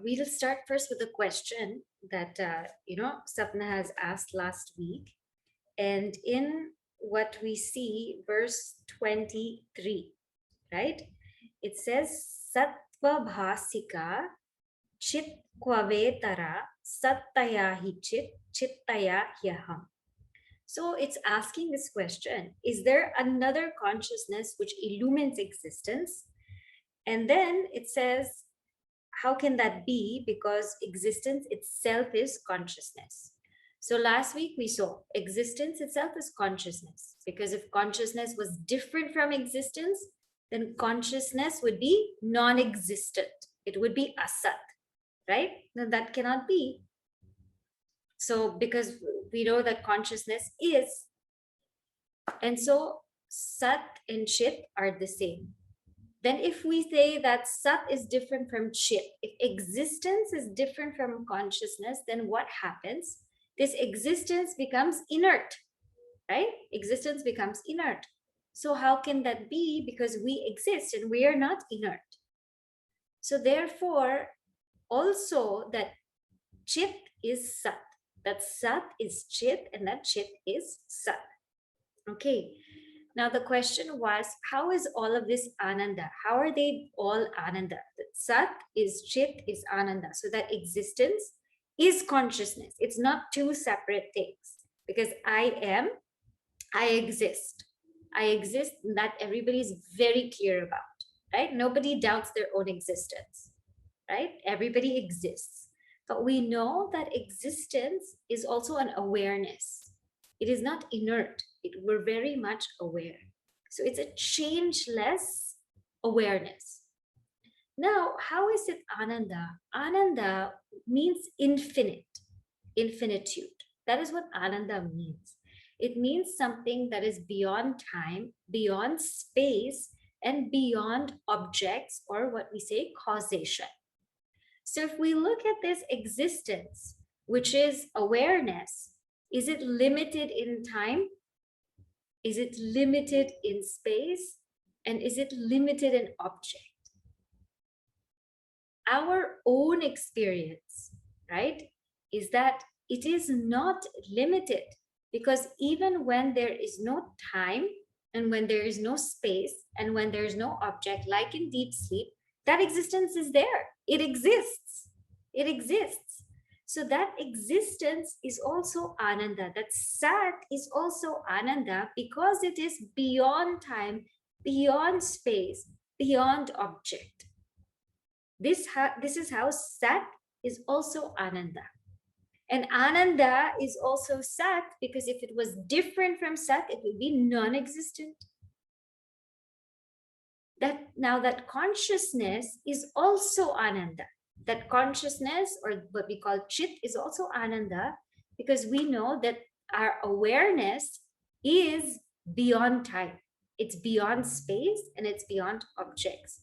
we'll start first with a question that, Sapna has asked last week. And in what we see, verse 23, right? It says, Sattva bhasika chit kvavetara sattaya hi chit chittaya hyaham. So it's asking this question, is there another consciousness which illumines existence? And then it says, how can that be? Because existence itself is consciousness. So last week we saw existence itself is consciousness, because if consciousness was different from existence, then consciousness would be non-existent. It would be asat, right? Now that cannot be. So because we know that consciousness is, and so sat and chit are the same. Then if we say that sat is different from chit, if existence is different from consciousness, then what happens? This existence becomes inert, right? Existence becomes inert. So how can that be? Because we exist and we are not inert. So therefore, also that chit is sat, that sat is chit, and that chit is sat. Okay. Now the question was, how is all of this Ananda? How are they all Ananda? That Sat is Chit is Ananda. So that existence is consciousness. It's not two separate things. Because I am, I exist. I exist, and that everybody is very clear about, right? Nobody doubts their own existence, right? Everybody exists. But we know that existence is also an awareness. It is not inert. We're very much aware. So it's a changeless awareness. Now, how is it Ananda? Ananda means infinite, infinitude. That is what Ananda means. It means something that is beyond time, beyond space, and beyond objects, or what we say, causation. So if we look at this existence, which is awareness, is it limited in time? Is it limited in space? And is it limited in object? Our own experience, right, is that it is not limited, because even when there is no time and when there is no space and when there is no object, like in deep sleep, that existence is there. It exists. It exists. So that existence is also Ananda. That Sat is also Ananda, because it is beyond time, beyond space, beyond object. This is how Sat is also Ananda. And Ananda is also Sat, because if it was different from Sat, it would be non-existent. Now that consciousness is also Ananda. That consciousness, or what we call Chit, is also Ananda, because we know that our awareness is beyond time. It's beyond space and it's beyond objects.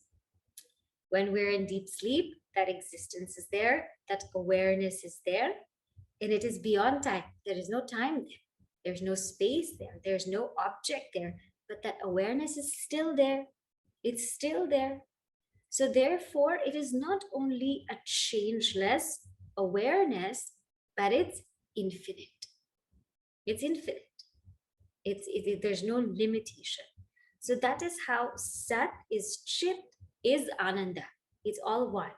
When we're in deep sleep, that existence is there, that awareness is there, and it is beyond time. There is no time there. There's no space there. There's no object there, but that awareness is still there. It's still there. So therefore, it is not only a changeless awareness, but it's infinite. It's infinite. There's no limitation. So that is how Sat is Chit is Ananda. It's all one.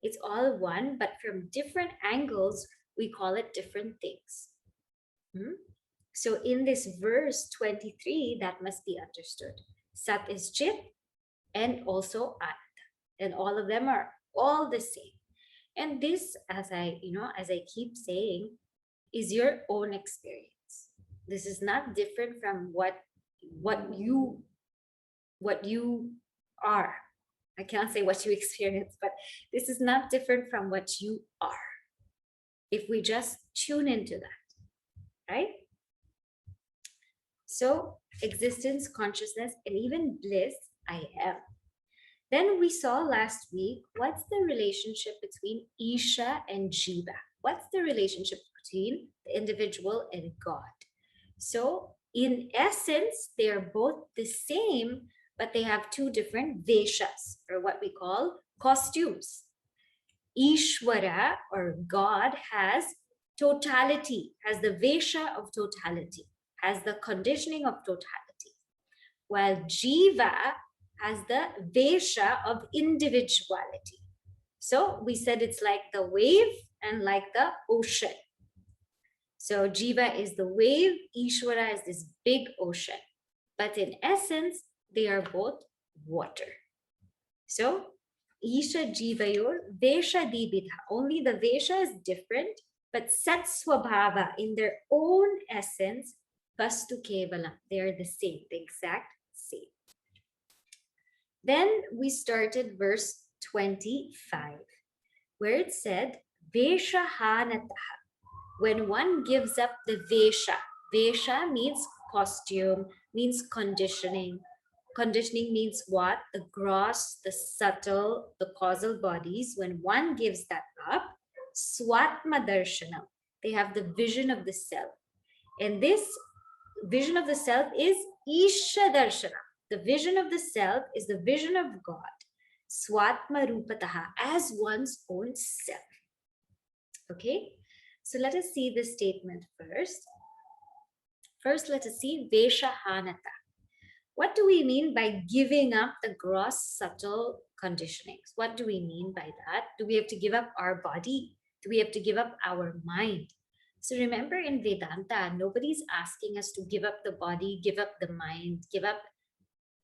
It's all one, but from different angles, we call it different things. So in this verse 23, that must be understood. Sat is Chit and also Ananda. And all of them are all the same. And this, as I keep saying, is your own experience. This is not different from what you are. I can't say what you experience, but this is not different from what you are. If we just tune into that, right? So existence, consciousness, and even bliss, I am. Then we saw last week, what's the relationship between Isha and Jiva? What's the relationship between the individual and God? So in essence, they're both the same, but they have two different veshas, or what we call costumes. Ishvara or God has totality, has the Vesha of totality, has the conditioning of totality, while Jiva has the Vesha of individuality. So we said it's like the wave and like the ocean. So Jiva is the wave, Ishvara is this big ocean. But in essence, they are both water. So Isha Jivayor Vesha Dibidha. Only the Vesha is different, but Sat Swabhava in their own essence, Vastu Kevalam. They are the same, the exact same. Then we started verse 25, where it said, Vesha Hanataha. When one gives up the Vesha, Vesha means costume, means conditioning. Conditioning means what? The gross, the subtle, the causal bodies. When one gives that up, Swatma Darshanam, they have the vision of the self. And this vision of the self is Isha Darshanam. The vision of the self is the vision of God, Swatma Rupataha, as one's own self. Okay, so let us see this statement first. First, let us see Vesha Hanata. What do we mean by giving up the gross, subtle conditionings? What do we mean by that? Do we have to give up our body? Do we have to give up our mind? So remember, in Vedanta, nobody's asking us to give up the body, give up the mind, give up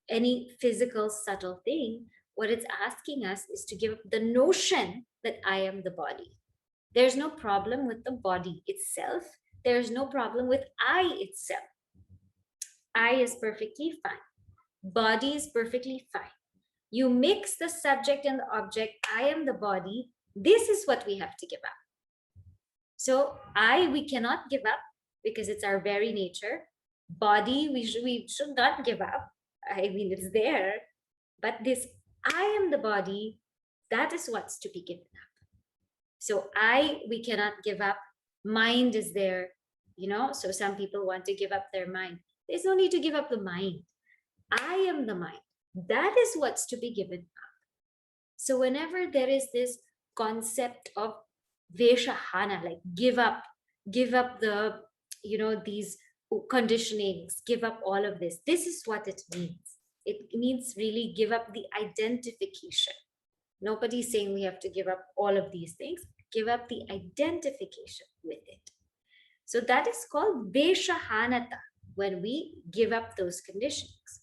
any physical, subtle thing. What it's asking us is to give up the notion that I am the body. There's no problem with the body itself. There's no problem with I itself. I is perfectly fine. Body is perfectly fine. You mix the subject and the object, I am the body. This is what we have to give up. So we cannot give up because it's our very nature. Body, we should not give up. I mean, it's there. But this I am the body, that is what's to be given up. So we cannot give up. Mind is there, so some people want to give up their mind. There's no need to give up the mind. I am the mind. That is what's to be given up. So whenever there is this concept of Veshahana, like give up the, these conditionings, give up all of this. This is what it means. It means really give up the identification. Nobody's saying we have to give up all of these things. Give up the identification with it. So that is called Veshahanata, when we give up those conditionings.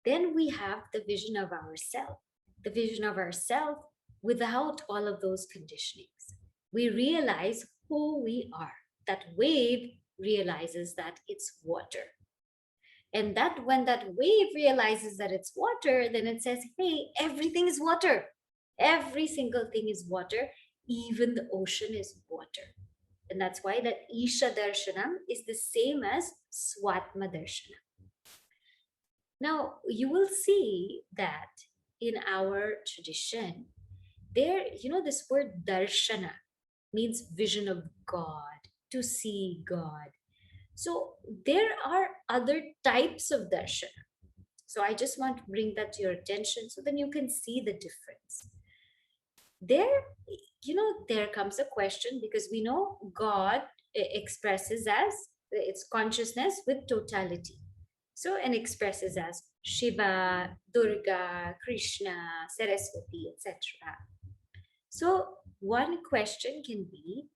Then we have the vision of ourself, the vision of ourself without all of those conditionings. We realize who we are. That wave realizes that it's water. And that when that wave realizes that it's water, then it says, hey, everything is water. Every single thing is water. Even the ocean is water. And that's why that Isha Darshanam is the same as Swatma Darshanam. Now, you will see that in our tradition, there, this word Darshana means vision of God, to see God. So there are other types of Darshana. So I just want to bring that to your attention so then you can see the difference. There comes a question, because we know God expresses as its consciousness with totality. So, and expresses as Shiva, Durga, Krishna, Saraswati, etc. So one question can be,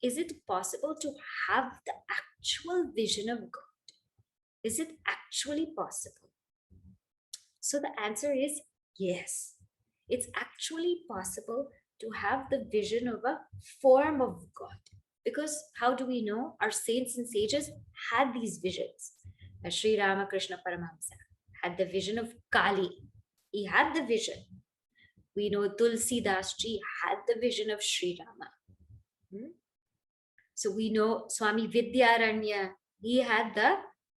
is it possible to have the actual vision of God? Is it actually possible? So the answer is yes. It's actually possible to have the vision of a form of God. Because how do we know? Our saints and sages had these visions. Sri Ramakrishna Paramahamsa had the vision of Kali. He had the vision. We know Tulsi Das Ji had the vision of Sri Rama. So we know Swami Vidyaranya, he had the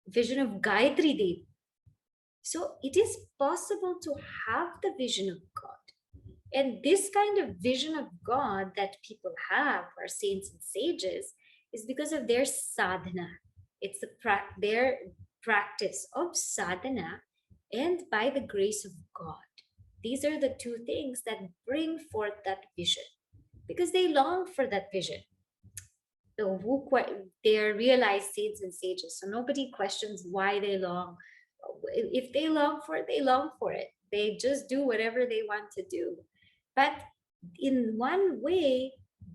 vision of Gayatri Devi. So it is possible to have the vision of God. And this kind of vision of God that people have, our saints and sages, is because of their sadhana. It's their practice of sadhana, and by the grace of God, These are the two things that bring forth that vision, because they long for that vision. They are realized saints and sages, so nobody questions why they long. If they long for it, they long for it. They just do whatever they want to do. But in one way,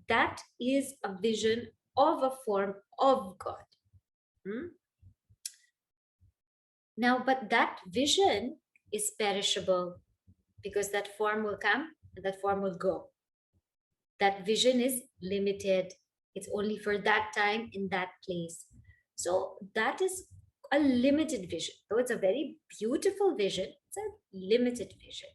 that is a vision of a form of God. Now, but that vision is perishable, because that form will come and that form will go. That vision is limited. It's only for that time in that place. So that is a limited vision. Though it's a very beautiful vision, it's a limited vision.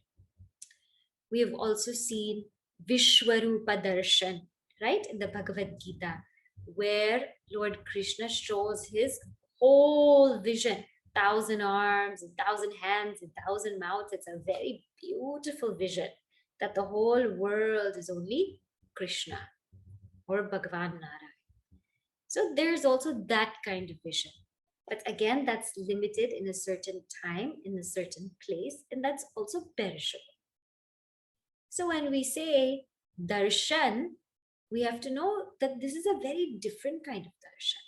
We have also seen Vishwarupa Darshan, right, in the Bhagavad Gita, where Lord Krishna shows his whole vision, 1,000 arms, 1,000 hands, 1,000 mouths. It's a very beautiful vision that the whole world is only Krishna or Bhagavan Narayana. So there's also that kind of vision. But again, that's limited in a certain time, in a certain place, and that's also perishable. So when we say darshan, we have to know that this is a very different kind of darshan.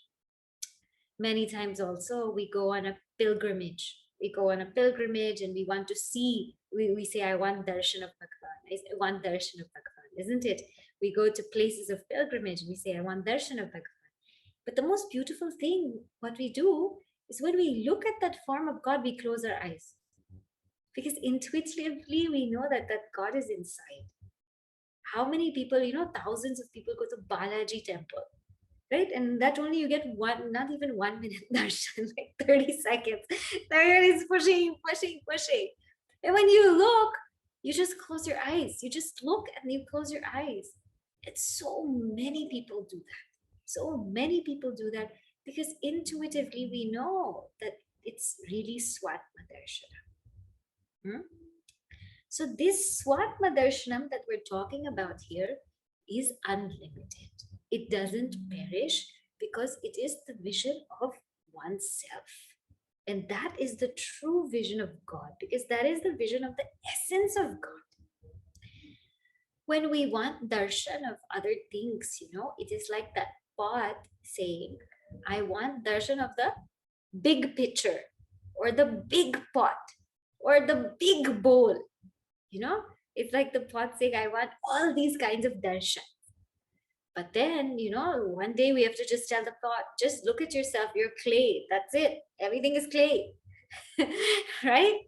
Many times also we go on a pilgrimage. We go on a pilgrimage and we want to see, we say, I want darshan of Bhagavan. I want darshan of Bhagavan, isn't it? We go to places of pilgrimage and we say, I want darshan of Bhagavan. But the most beautiful thing, what we do, is when we look at that form of God, we close our eyes. Because intuitively we know that God is inside. How many people, thousands of people go to Balaji temple, right? And that only you get one, not even 1 minute darshan, like 30 seconds. Everybody's pushing. And when you look, you just close your eyes. You just look and you close your eyes. And so many people do that. So many people do that because intuitively we know that it's really Swatma Darshanam. So this Swatma Darshanam that we're talking about here is unlimited. It doesn't perish because it is the vision of oneself. And that is the true vision of God, because that is the vision of the essence of God. When we want darshan of other things, it is like that pot saying, I want darshan of the big pitcher or the big pot or the big bowl. It's like the pot saying, I want all these kinds of darshan. But then, one day we have to just tell the pot, just look at yourself, you're clay. That's it. Everything is clay. Right?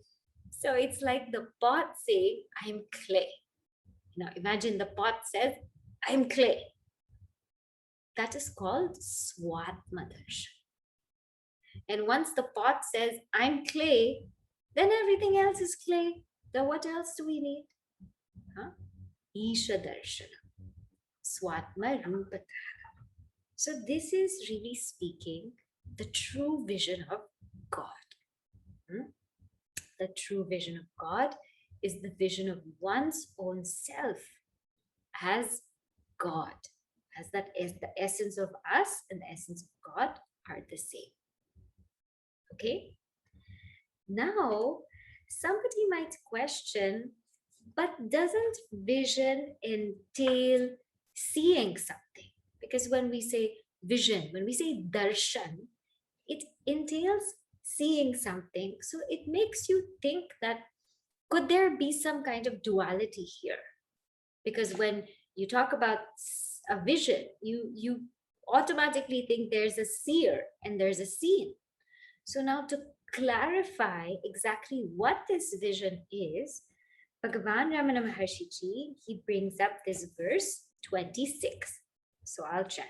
So it's like the pot saying, I'm clay. Now imagine the pot says, I'm clay. That is called Swatma Darshan. And once the pot says, I'm clay, then everything else is clay. Then what else do we need? Isha Darshanam. Swatma Rupata. So this is really speaking the true vision of God. The true vision of God is the vision of one's own self as God, as that is the essence of us and the essence of God are the same. Okay? Now, somebody might question, but doesn't vision entail seeing something? Because when we say vision, when we say darshan, it entails seeing something. So it makes you think that could there be some kind of duality here? Because when you talk about a vision, you automatically think there's a seer and there's a seen. So now to clarify exactly what this vision is, Bhagavan Ramana Maharishi Ji, he brings up this verse 26. So I'll chant.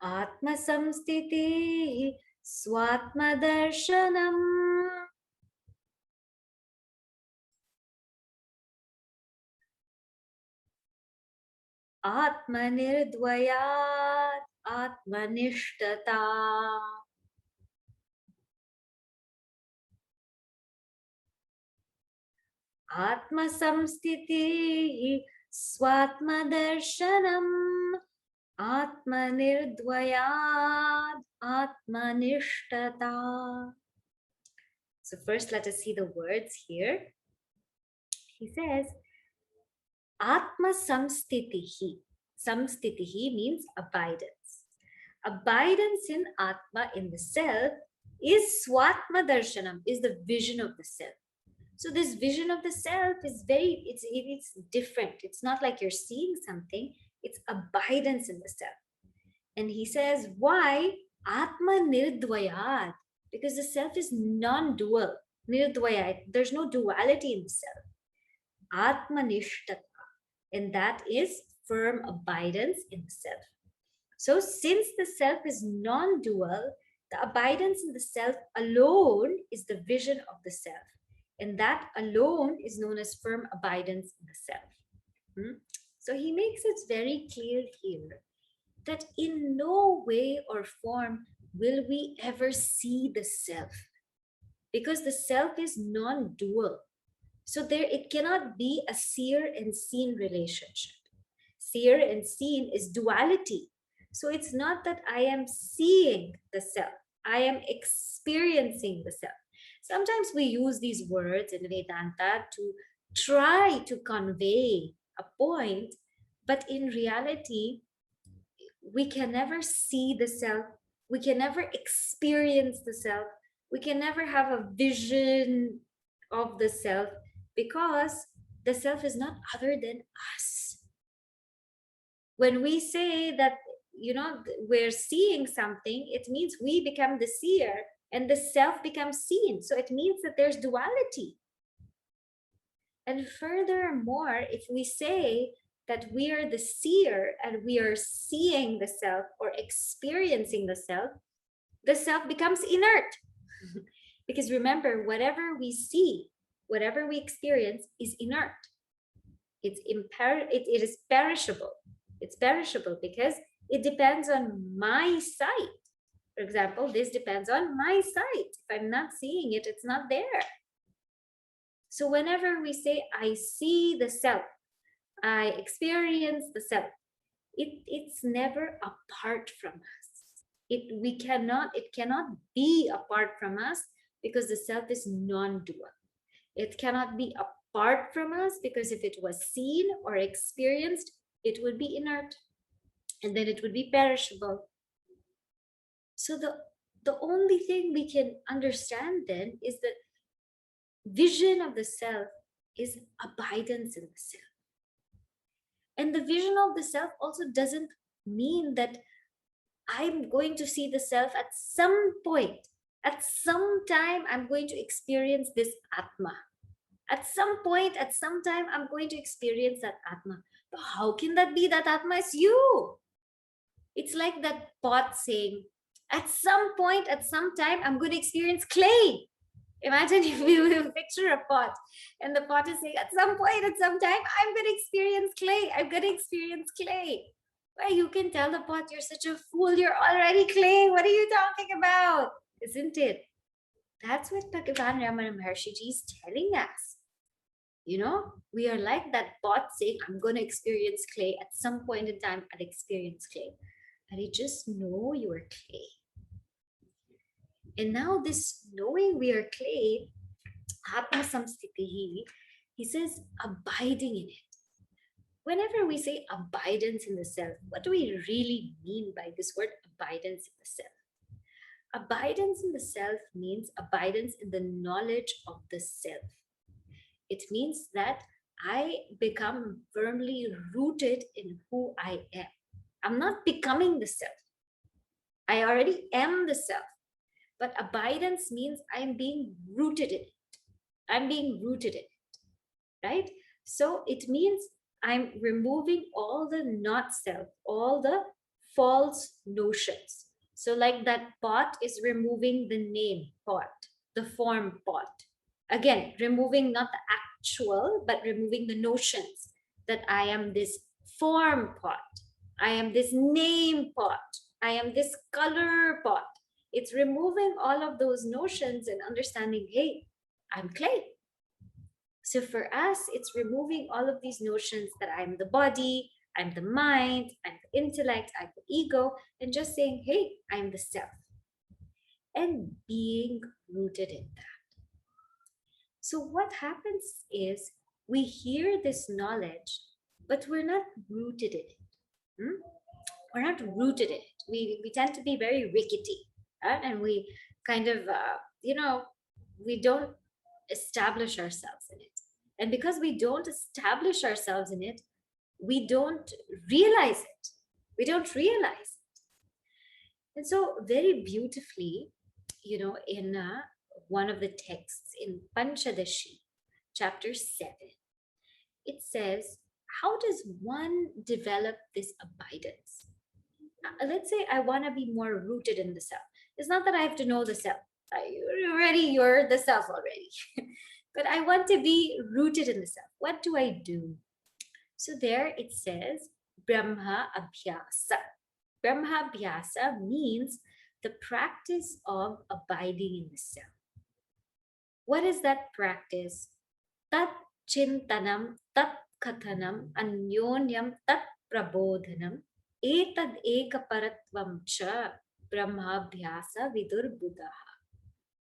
Atma samstiti swatma darshanam atma nirdvayat atma nishtata. Atma samstiti swatma darshanam atma nirdvayad atma nishtata. So So first, let us see the words here. He says, Atma samstitihi. Samstitihi means abidance. Abidance in Atma, in the self, is Swatma Darshanam, is the vision of the self. So this vision of the self is it's different. It's not like you're seeing something, it's abidance in the self. And he says, why? Atma nirdvayat. Because the self is non-dual. Nirdvayat, there's no duality in the self. Atma nishtata. And that is firm abidance in the self. So since the self is non-dual, the abidance in the self alone is the vision of the self. And that alone is known as firm abidance in the self. So he makes it very clear here that in no way or form will we ever see the self, because the self is non-dual. So there it cannot be a seer and seen relationship. Seer and seen is duality. So it's not that I am seeing the self, I am experiencing the self. Sometimes we use these words in Vedanta to try to convey a point, but in reality, we can never see the self, we can never experience the self, we can never have a vision of the self, because the self is not other than us. When we say that, we're seeing something, it means we become the seer and the self becomes seen. So it means that there's duality. And furthermore, if we say that we are the seer and we are seeing the self or experiencing the self becomes inert. Because remember, whatever we see, whatever we experience is inert. It is perishable. It's perishable because it depends on my sight. For example, this depends on my sight. If I'm not seeing it, it's not there. So whenever we say, I see the self, I experience the self, it's never apart from us. It cannot be apart from us, because the self is non-dual. It cannot be apart from us, because if it was seen or experienced, it would be inert, and then it would be perishable. So the only thing we can understand then is that vision of the self is abidance in the self. And the vision of the self also doesn't mean that I'm going to see the self at some point. At some time, I'm going to experience this Atma. At some point, at some time, I'm going to experience that Atma. But how can that be? That Atma is you. It's like that pot saying, at some point, at some time, I'm going to experience clay. Imagine if we will picture a pot and the pot is saying, at some point, at some time, I'm going to experience clay. I'm going to experience clay. Well, you can tell the pot, you're such a fool. You're already clay. What are you talking about? Isn't it? That's what Bhagavan Ramana Maharishi is telling us. We are like that pot saying, I'm going to experience clay. At some point in time, I'll experience clay. And you just know you are clay. And now this knowing we are clay, Atma Samstitihi, he says abiding in it. Whenever we say abidance in the self, what do we really mean by this word abidance in the self? Abidance in the self means abidance in the knowledge of the self. It means that I become firmly rooted in who I am. I'm not becoming the self. I already am the self. But abidance means I'm being rooted in it. I'm being rooted in it, right? So it means I'm removing all the not self, all the false notions. So like that pot is removing the name pot, the form pot. Again, removing not the actual, but removing the notions that I am this form pot, I am this name pot, I am this color pot. It's removing all of those notions and understanding, hey, I'm clay. So for us, it's removing all of these notions that I'm the body, I'm the mind, I'm the intellect, I'm the ego, and just saying, hey, I'm the self. And being rooted in that. So what happens is we hear this knowledge, but we're not rooted in it. Hmm? We're not rooted in it. We tend to be very rickety, right? And we kind of, we don't establish ourselves in it. And because we don't establish ourselves in it, we don't realize it. We don't realize it. And so, very beautifully, in one of the texts in Panchadashi, chapter 7, it says, how does one develop this abidance? Let's say I want to be more rooted in the self. It's not that I have to know the self. You're the self already. But I want to be rooted in the self. What do I do? So there it says Brahma Abhyasa. Brahma Abhyasa means the practice of abiding in the self. What is that practice? Tat chintanam, tat kathanam, anyonyam, tat prabodhanam, etad ekaparatvam cha brahmabhyasa vidur buddha.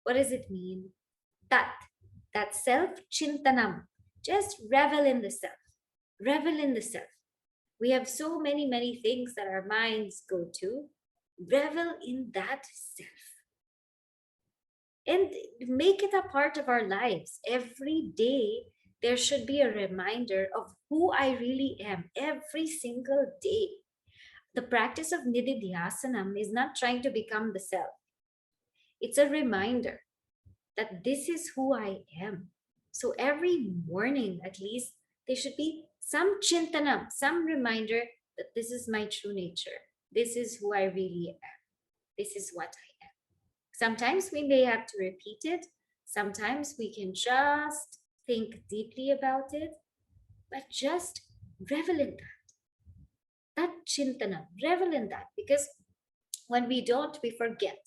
What does it mean? That self chintanam. Just revel in the self. Revel in the self. We have so many, many things that our minds go to. Revel in that self. And make it a part of our lives. Every day, there should be a reminder of who I really am every single day. The practice of Nidhasanam is not trying to become the self. It's a reminder that this is who I am. So every morning, at least, there should be some chintanam, some reminder that this is my true nature. This is who I really am. This is what I am. Sometimes we may have to repeat it. Sometimes we can just think deeply about it, but just revel in that. That chintanam, revel in that. Because when we don't, we forget.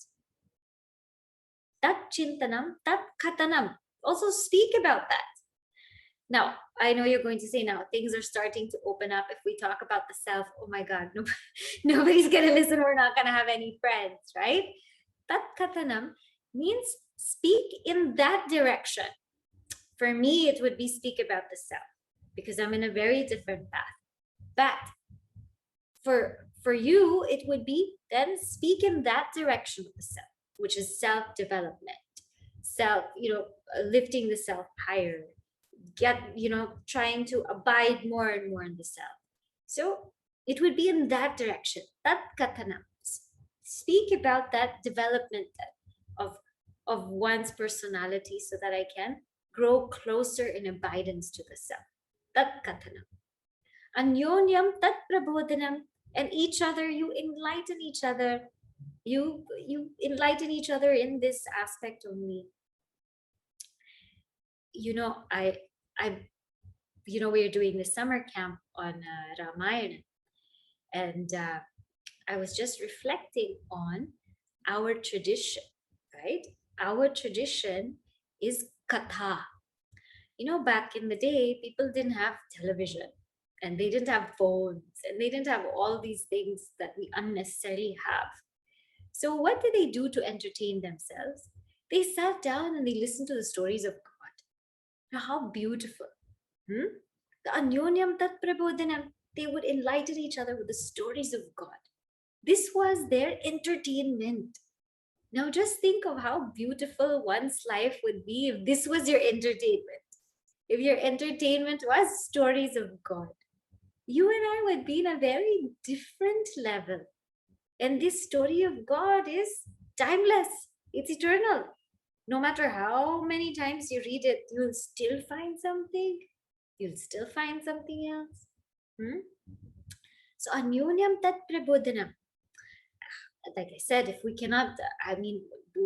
Tat chintanam, tat kathanam. Also speak about that. Now, I know you're going to say now things are starting to open up. If we talk about the self, oh my God, nobody's going to listen. We're not going to have any friends, right? Tat kathanam means speak in that direction. For me, it would be speak about the self because I'm in a very different path. But for you, it would be then speak in that direction of the self, which is self-development, lifting the self higher, trying to abide more and more in the self. So it would be in that direction. Tat kathanam. Speak about that development of one's personality so that I can grow closer in abidance to the self. Tat kathanam. Anyonyam tat prabodhanam. And each other, you enlighten each other. You enlighten each other in this aspect only. We're doing the summer camp on Ramayana, and I was just reflecting on our tradition, right? Our tradition is katha. Back in the day, people didn't have television and they didn't have phones and they didn't have all these things that we unnecessarily have. So what did they do to entertain themselves? They sat down and they listened to the stories of God. Now, how beautiful. The Anyonyam Tat Prabodhanam, they would enlighten each other with the stories of God. This was their entertainment. Now, just think of how beautiful one's life would be if this was your entertainment. If your entertainment was stories of God, you and I would be in a very different level. And this story of God is timeless, it's eternal. No matter how many times you read it, you'll still find something. You'll still find something else. So, anyonyam tat prabodhanam. Like I said, if we cannot,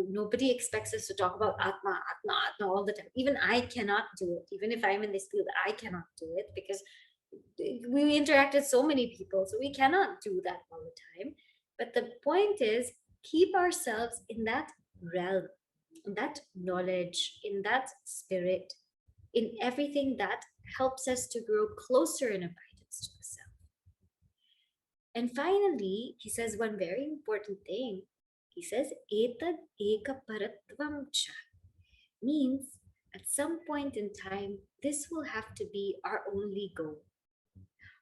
nobody expects us to talk about Atma, Atma, Atma all the time. Even I cannot do it. Even if I'm in this field, I cannot do it because we interact with so many people. So we cannot do that all the time. But the point is, keep ourselves in that realm, in that knowledge, in that spirit, in everything that helps us to grow closer in abidance to the self. And finally, he says one very important thing. He says, etad eka paratvam cha, means at some point in time, this will have to be our only goal.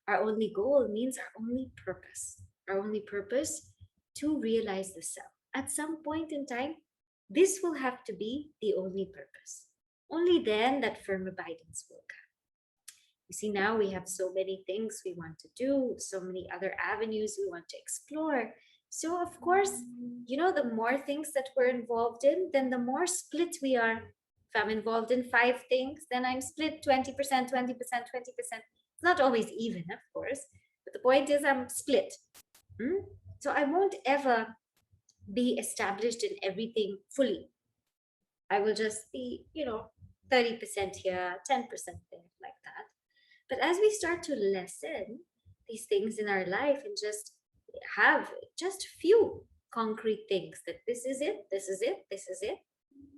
Our only goal means our only purpose. Our only purpose to realize the self. At some point in time, this will have to be the only purpose. Only then that firm abidance will come. You see, now we have so many things we want to do, so many other avenues we want to explore. So, of course, the more things that we're involved in, then the more split we are. If I'm involved in 5 things, then I'm split 20%, 20%, 20%. It's not always even, of course, but the point is I'm split. So I won't ever be established in everything fully. I will just be, 30% here, 10% there, like that. But as we start to lessen these things in our life and just have just few concrete things that this is it, this is it, this is it,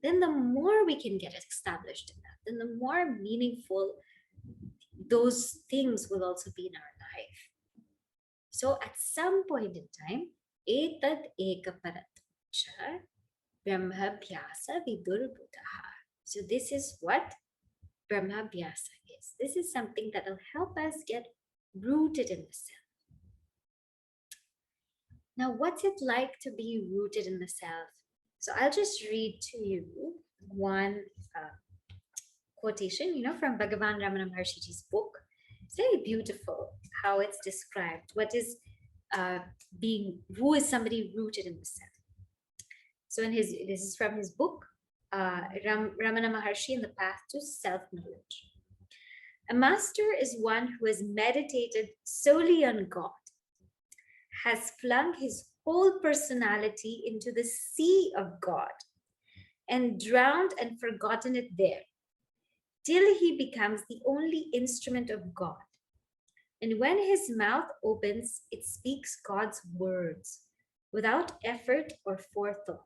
then the more we can get established in that, then the more meaningful those things will also be in our life. So at some point in time, etad ekaparat brahmabhyasa vidurbhudaha. So this is what brahmabhyasa is. This is something that will help us get rooted in the self. Now, what's it like to be rooted in the self? So I'll just read to you one quotation, from Bhagavan Ramana Maharishi's book. It's very beautiful how it's described. What is who is somebody rooted in the self? So this is from his book, Ramana Maharshi and the Path to Self-Knowledge. A master is one who has meditated solely on God, has flung his whole personality into the sea of God and drowned and forgotten it there, till he becomes the only instrument of God. And when his mouth opens, it speaks God's words without effort or forethought.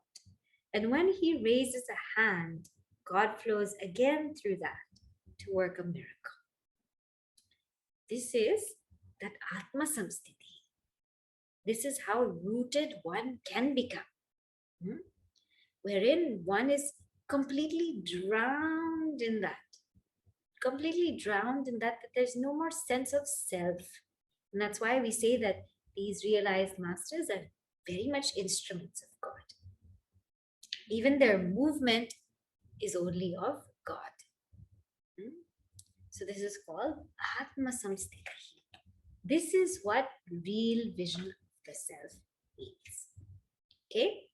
And when he raises a hand, God flows again through that to work a miracle. This is that Atma Samsthiti. This is how rooted one can become, wherein one is completely drowned in that. That there's no more sense of self. And that's why we say that these realized masters are very much instruments of God. Even their movement is only of God. So this is called Atma Samsthiti. This is what real vision of the self means. Okay?